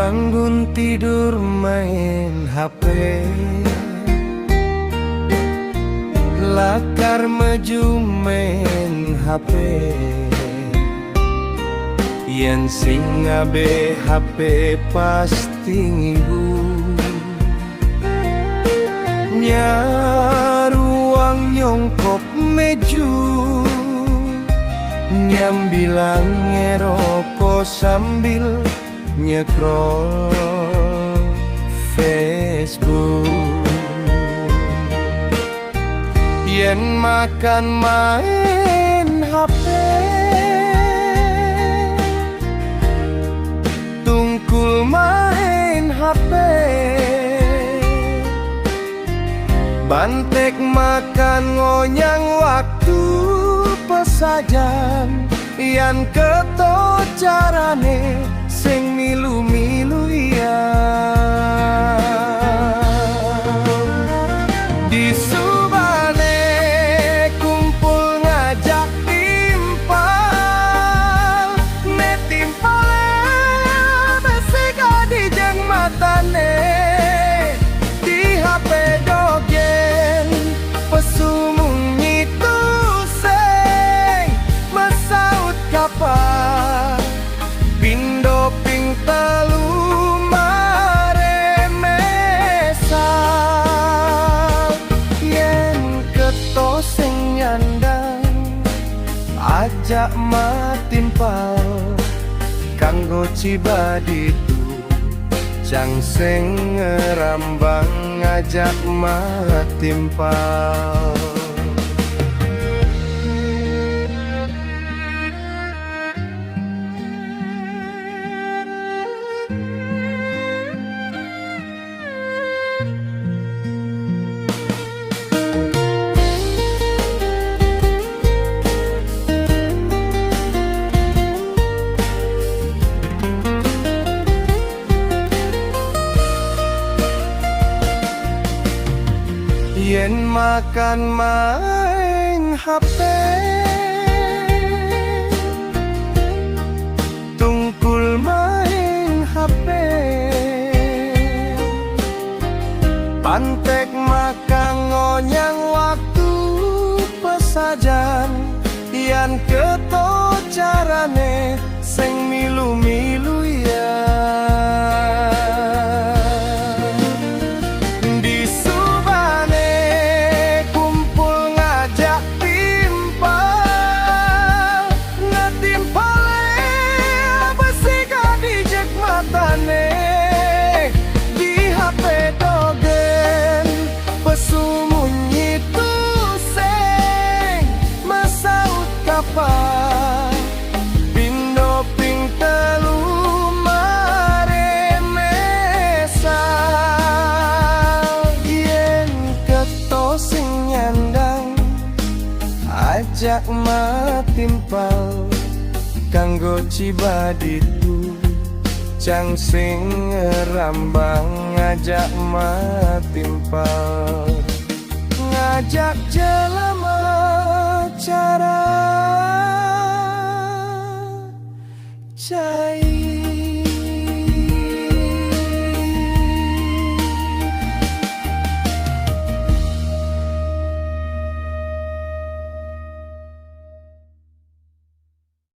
Bangun tidur main HP, lakar maju main HP. Yen sing ngabe HP pasti ngibu, nyaruang nyongkop meju, nyambilang ngeroko sambil nyekrol Facebook. Yen makan main HP, tungkul main HP, bantek makan ngonyang waktu pesajan. Yan keto carane sing milu-milu ya. Di subane kumpul ngajak timpal, ne timpale besik adi jeng matane. Di HP dogen pesumung nyitu seng mesaut kapal, pindo ping telu mare mesal. Yen keto sing nyandang ajak matimpal, kanggo cibaditu jang sing ngerambang ngajak matimpal. Yen makan main HP, tungkul main HP, pantek makan ngonyang waktu pesajan. Yan keto carane sing milu-milu ya. Di HP dogen pesumunyi tu seng mesaut kapal, pindo ping telu mare mesal. Yen keto sing nyandang ajak matimpal, kanggo cibaditu jang sing ngerambang ngajak matimpal, ngajak jelema cara cahaya.